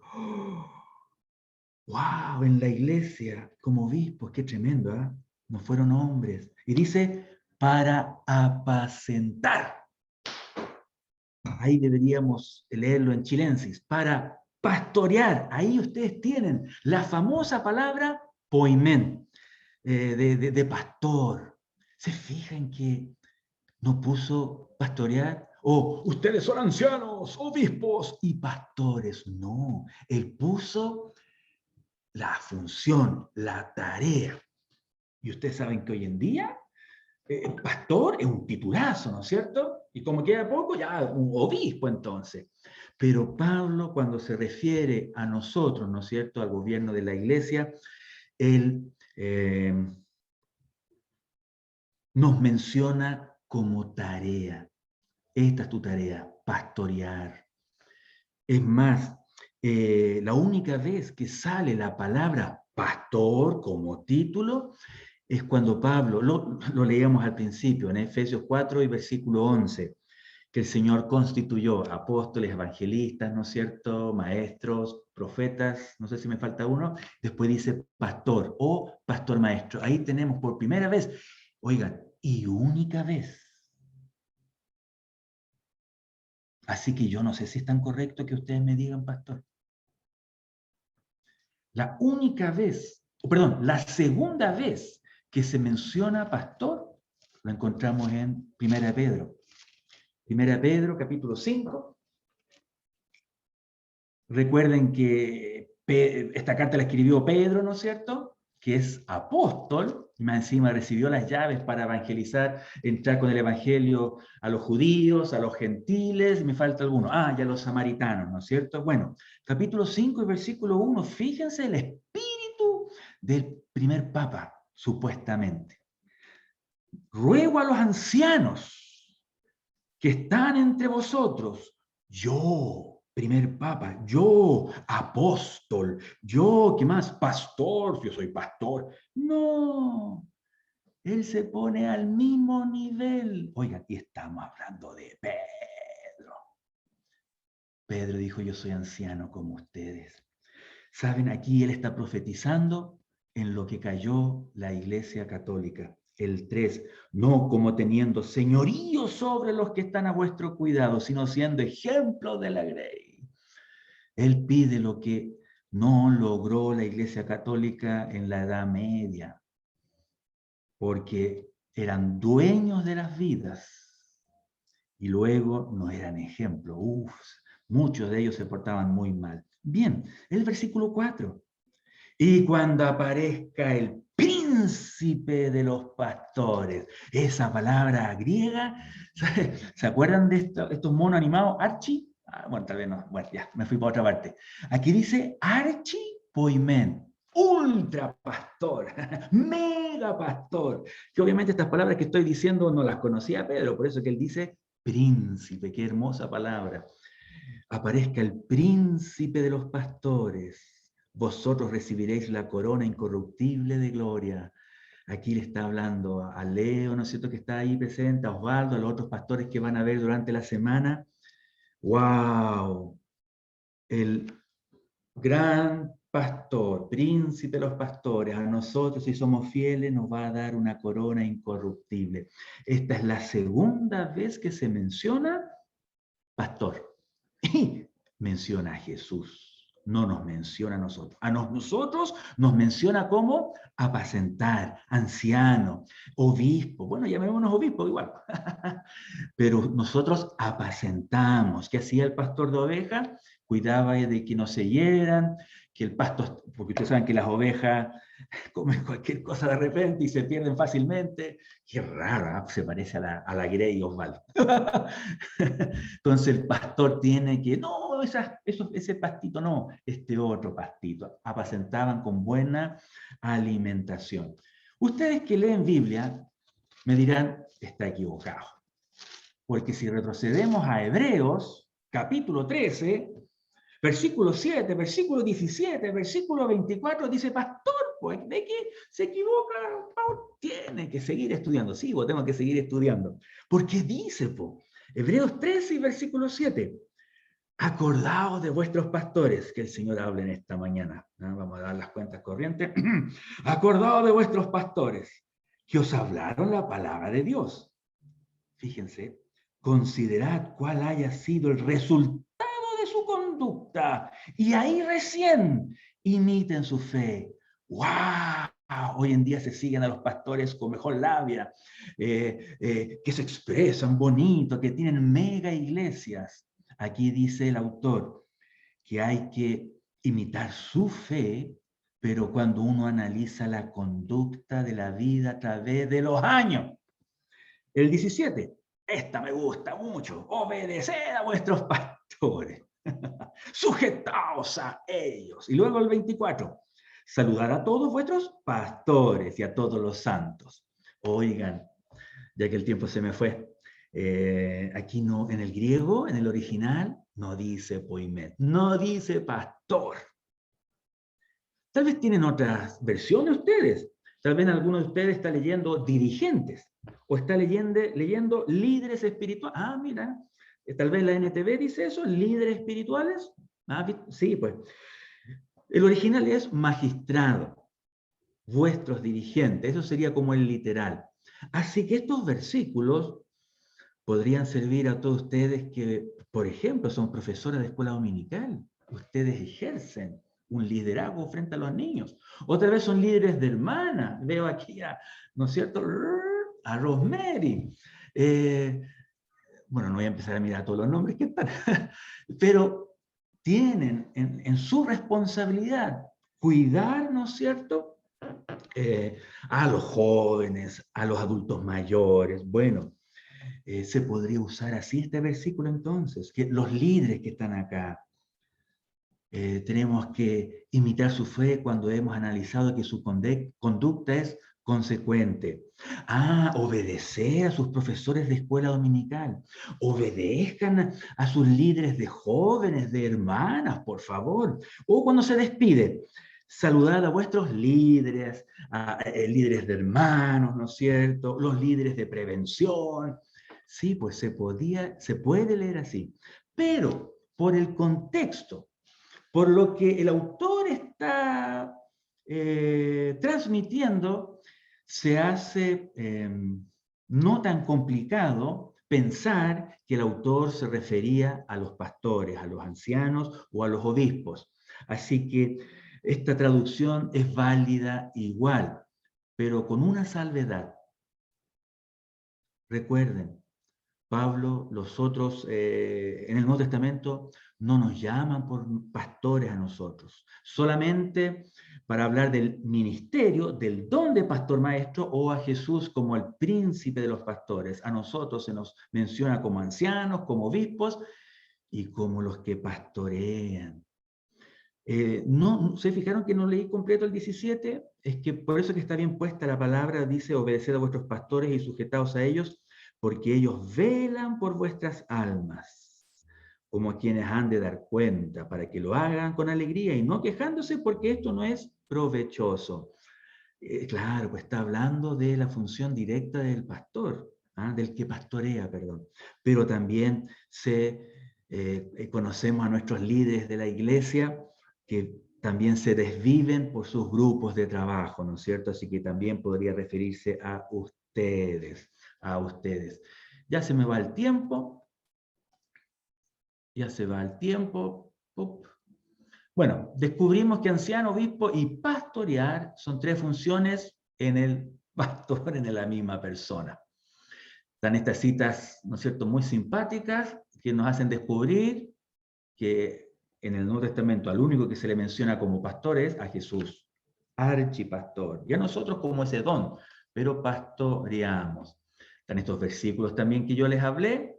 ¡wow!, en la iglesia, como obispos, qué tremendo, ¿eh? No fueron hombres. Y dice, para apacentar. Ahí deberíamos leerlo en chilensis, para pastorear. Ahí ustedes tienen la famosa palabra poimen, de pastor. ¿Se fijan que no puso pastorear? O ustedes son ancianos, obispos y pastores. No, él puso la función, la tarea. Y ustedes saben que hoy en día pastor es un titulazo, ¿no es cierto? Y como queda poco, ya un obispo entonces. Pero Pablo, cuando se refiere a nosotros, ¿no es cierto?, al gobierno de la iglesia, él nos menciona como tarea. Esta es tu tarea, pastorear. Es más, la única vez que sale la palabra pastor como título es cuando Pablo, lo leíamos al principio, en Efesios 4 y versículo 11, que el Señor constituyó apóstoles, evangelistas, ¿no es cierto?, maestros, profetas, no sé si me falta uno, después dice pastor o pastor maestro. Ahí tenemos por primera vez, oigan, y única vez. Así que yo no sé si es tan correcto que ustedes me digan pastor. La única vez, perdón, la segunda vez que se menciona pastor, lo encontramos en 1 Pedro. 1 Pedro, capítulo 5. Recuerden que esta carta la escribió Pedro, ¿no es cierto?, que es apóstol, y más encima recibió las llaves para evangelizar, entrar con el evangelio a los judíos, a los gentiles, me falta alguno, y a los samaritanos, ¿no es cierto? Bueno, capítulo 5 y versículo 1, fíjense el espíritu del primer papa, supuestamente. Ruego a los ancianos que están entre vosotros, yo, primer papa, yo, apóstol, yo, ¿qué más? Pastor, yo soy pastor. No, él se pone al mismo nivel. Oigan, y estamos hablando de Pedro. Pedro dijo, yo soy anciano como ustedes. Saben, aquí él está profetizando en lo que cayó la Iglesia Católica. El 3, no como teniendo señorío sobre los que están a vuestro cuidado, sino siendo ejemplo de la grey. Él pide lo que no logró la Iglesia Católica en la Edad Media, porque eran dueños de las vidas y luego no eran ejemplo. Muchos de ellos se portaban muy mal. Bien, el versículo 4. Y cuando aparezca el príncipe de los pastores, esa palabra griega, ¿se acuerdan de estos monos animados? Archie. Bueno, tal vez no, bueno, ya, me fui para otra parte. Aquí dice Archie Poimen, ultra pastor, mega pastor, que obviamente estas palabras que estoy diciendo no las conocía Pedro, por eso que él dice príncipe, qué hermosa palabra. Aparezca el príncipe de los pastores, vosotros recibiréis la corona incorruptible de gloria. Aquí le está hablando a Leo, ¿no es cierto?, que está ahí presente, a Osvaldo, a los otros pastores que van a ver durante la semana. ¡Wow! El gran pastor, príncipe de los pastores, a nosotros, si somos fieles, nos va a dar una corona incorruptible. Esta es la segunda vez que se menciona pastor. Y menciona a Jesús. No nos menciona a nosotros. A nosotros nos menciona como apacentar, anciano, obispo. Bueno, llamémonos obispo igual. Pero nosotros apacentamos. ¿Qué hacía el pastor de ovejas? cuidaba de que no se hieran, que el pasto, porque ustedes saben que las ovejas comen cualquier cosa de repente y se pierden fácilmente. Qué raro, ¿eh? Se parece a la Grey Osvaldo. Entonces el pastor tiene que, no, ese pastito no, este otro pastito. Apacentaban con buena alimentación. Ustedes que leen Biblia me dirán, está equivocado. Porque si retrocedemos a Hebreos, capítulo 13, versículo 7, versículo 17, versículo 24, dice, pastor, pues, ¿de qué se equivoca? Tiene que seguir estudiando. Sí, vos tengo que seguir estudiando. Porque dice, pues, Hebreos 13 y versículo 7, acordaos de vuestros pastores, que el Señor hable en esta mañana. ¿No? Vamos a dar las cuentas corrientes. Acordaos de vuestros pastores, que os hablaron la palabra de Dios. Fíjense, considerad cuál haya sido el resultado de su conducta, y ahí recién imiten su fe. ¡Wow! Hoy en día se siguen a los pastores con mejor labia, que se expresan bonito, que tienen mega iglesias. Aquí dice el autor que hay que imitar su fe, pero cuando uno analiza la conducta de la vida a través de los años. El 17, esta me gusta mucho, obedeced a vuestros pastores, sujetaos a ellos. Y luego el 24, saludar a todos vuestros pastores y a todos los santos. Oigan, ya que el tiempo se me fue, aquí no, en el griego, en el original, no dice poimet, no dice pastor. Tal vez tienen otras versiones ustedes. Tal vez alguno de ustedes está leyendo dirigentes o está leyendo líderes espirituales. Ah, mira, tal vez la NTV dice eso, líderes espirituales. Ah, sí, pues. El original es magistrado, vuestros dirigentes. Eso sería como el literal. Así que estos versículos podrían servir a todos ustedes que, por ejemplo, son profesores de escuela dominical. Ustedes ejercen un liderazgo frente a los niños. Otra vez son líderes de hermana. Veo aquí a, ¿no es cierto?, a Rosemary. Bueno, no voy a empezar a mirar todos los nombres que están, pero tienen en su responsabilidad cuidar, ¿no es cierto?, a los jóvenes, a los adultos mayores. Bueno, se podría usar así este versículo entonces, que los líderes que están acá, tenemos que imitar su fe cuando hemos analizado que su conducta es consecuente. Ah, obedecer a sus profesores de escuela dominical. Obedezcan a sus líderes de jóvenes, de hermanas, por favor. O cuando se despide, saludad a vuestros líderes, líderes de hermanos, ¿no es cierto? Los líderes de prevención. Sí, pues se puede leer así. Pero por el contexto, por lo que el autor está transmitiendo, se hace no tan complicado pensar que el autor se refería a los pastores, a los ancianos o a los obispos. Así que esta traducción es válida igual, pero con una salvedad. Recuerden, Pablo, los otros en el Nuevo Testamento no nos llaman por pastores a nosotros, solamente para hablar del ministerio, del don de pastor maestro, o a Jesús como el príncipe de los pastores. A nosotros se nos menciona como ancianos, como obispos y como los que pastorean. No, ¿se fijaron que no leí completo el 17? Es que por eso que está bien puesta la palabra, dice, obedeced a vuestros pastores y sujetaos a ellos, porque ellos velan por vuestras almas, como a quienes han de dar cuenta, para que lo hagan con alegría y no quejándose, porque esto no es provechoso. Claro, pues está hablando de la función directa del pastor, del que pastorea, perdón. Pero también conocemos a nuestros líderes de la iglesia, que también se desviven por sus grupos de trabajo, ¿no es cierto? Así que también podría referirse a ustedes, a ustedes. Ya se me va el tiempo, ya se va el tiempo. Bueno, descubrimos que anciano, obispo y pastorear son tres funciones en el pastor, en la misma persona. Están estas citas, ¿no es cierto?, muy simpáticas, que nos hacen descubrir que en el Nuevo Testamento al único que se le menciona como pastor es a Jesús, archipastor. Y a nosotros como ese don, pero pastoreamos. Están estos versículos también que yo les hablé.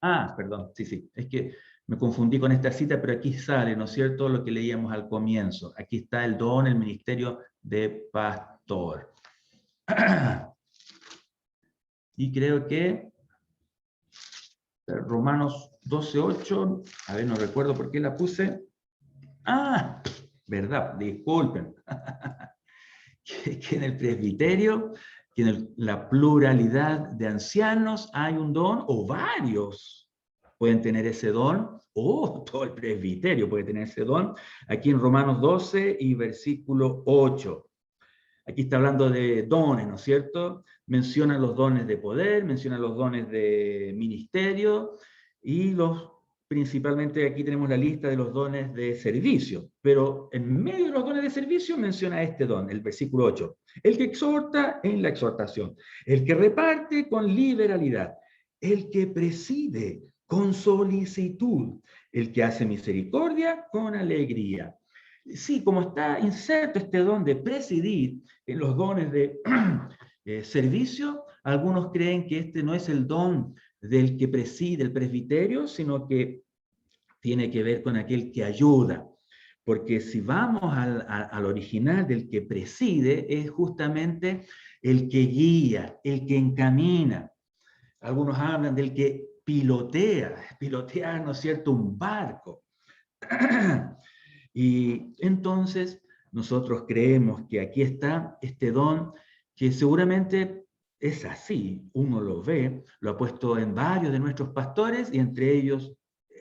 Ah, perdón, sí, es que me confundí con esta cita, pero aquí sale, ¿no es cierto?, lo que leíamos al comienzo. Aquí está el don, el ministerio de pastor. Y creo que Romanos 12:8, a ver, no recuerdo por qué la puse. Ah, verdad, disculpen. que en el presbiterio, que en la pluralidad de ancianos hay un don, o varios pueden tener ese don, o todo el presbiterio puede tener ese don. Aquí en Romanos 12 y versículo 8. Aquí está hablando de dones, ¿no es cierto? Menciona los dones de poder, menciona los dones de ministerio y principalmente aquí tenemos la lista de los dones de servicio, pero en medio de los dones de servicio menciona este don, el versículo 8. El que exhorta en la exhortación, el que reparte con liberalidad, el que preside con solicitud, el que hace misericordia con alegría. Sí, como está inserto este don de presidir en los dones de servicio, algunos creen que este no es el don del que preside el presbiterio, sino que tiene que ver con aquel que ayuda. Porque si vamos al original del que preside, es justamente el que guía, el que encamina. Algunos hablan del que pilotea, ¿no es cierto?, un barco. Y entonces nosotros creemos que aquí está este don que seguramente es así, uno lo ve, lo ha puesto en varios de nuestros pastores y entre ellos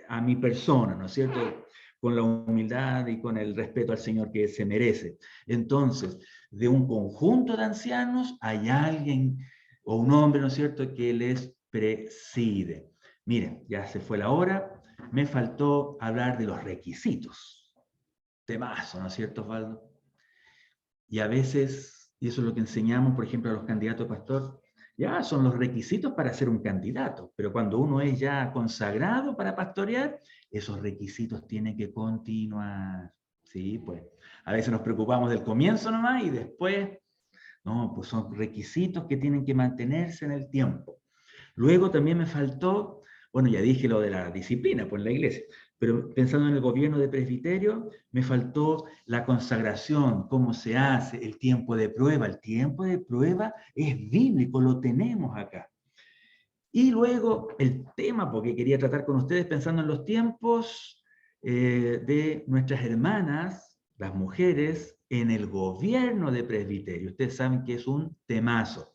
a mi persona, ¿no es cierto?, con la humildad y con el respeto al Señor que se merece. Entonces, de un conjunto de ancianos hay alguien o un hombre, ¿no es cierto?, que les preside. Miren, ya se fue la hora, me faltó hablar de los requisitos. Temazo, ¿no es cierto, Osvaldo? Y a veces, y eso es lo que enseñamos, por ejemplo, a los candidatos a pastor, ya son los requisitos para ser un candidato, pero cuando uno es ya consagrado para pastorear, esos requisitos tienen que continuar. Sí, pues a veces nos preocupamos del comienzo nomás y después, no, pues son requisitos que tienen que mantenerse en el tiempo. Luego también me faltó, bueno, ya dije lo de la disciplina, pues en la iglesia, pero pensando en el gobierno de presbiterio, me faltó la consagración, cómo se hace, el tiempo de prueba. El tiempo de prueba es bíblico, lo tenemos acá. Y luego el tema, porque quería tratar con ustedes pensando en los tiempos de nuestras hermanas, las mujeres, en el gobierno de presbiterio. Ustedes saben que es un temazo.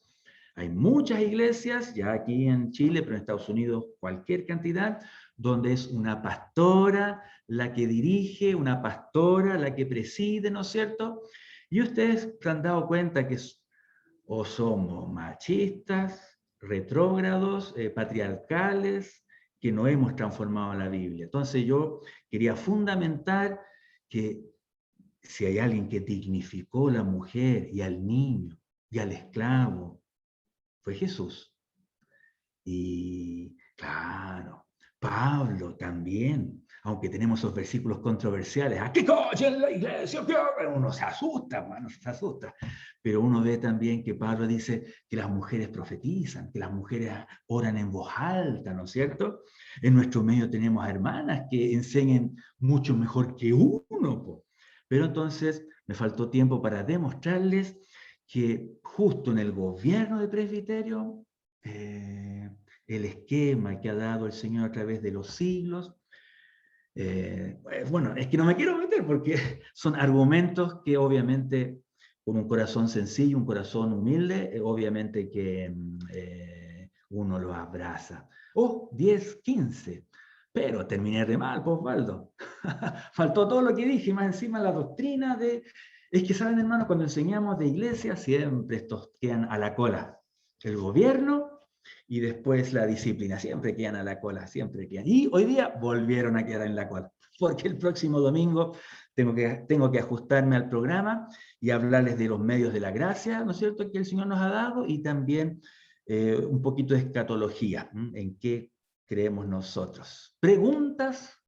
Hay muchas iglesias, ya aquí en Chile, pero en Estados Unidos cualquier cantidad, donde es una pastora la que dirige, una pastora la que preside, ¿no es cierto? Y ustedes se han dado cuenta que o somos machistas, retrógrados, patriarcales, que no hemos transformado la Biblia. Entonces yo quería fundamentar que si hay alguien que dignificó a la mujer y al niño y al esclavo, fue Jesús. Y claro, Pablo también, aunque tenemos esos versículos controversiales, ¿a qué coche en la iglesia? Uno se asusta, hermano, se asusta. Pero uno ve también que Pablo dice que las mujeres profetizan, que las mujeres oran en voz alta, ¿no es cierto? En nuestro medio tenemos hermanas que enseñan mucho mejor que uno. Pero entonces me faltó tiempo para demostrarles que justo en el gobierno de presbiterio, el esquema que ha dado el Señor a través de los siglos, bueno, es que no me quiero meter porque son argumentos que obviamente con un corazón sencillo, un corazón humilde, obviamente que uno lo abraza. 10, 15. Pero terminé de mal, pues, Osvaldo. Faltó todo lo que dije, más encima la doctrina de... Es que, ¿saben, hermanos? Cuando enseñamos de iglesia, siempre estos quedan a la cola. El gobierno y después la disciplina. Siempre quedan a la cola, siempre quedan. Y hoy día volvieron a quedar en la cola. Porque el próximo domingo tengo que ajustarme al programa y hablarles de los medios de la gracia, ¿no es cierto?, que el Señor nos ha dado y también un poquito de escatología, en qué creemos nosotros. ¿Preguntas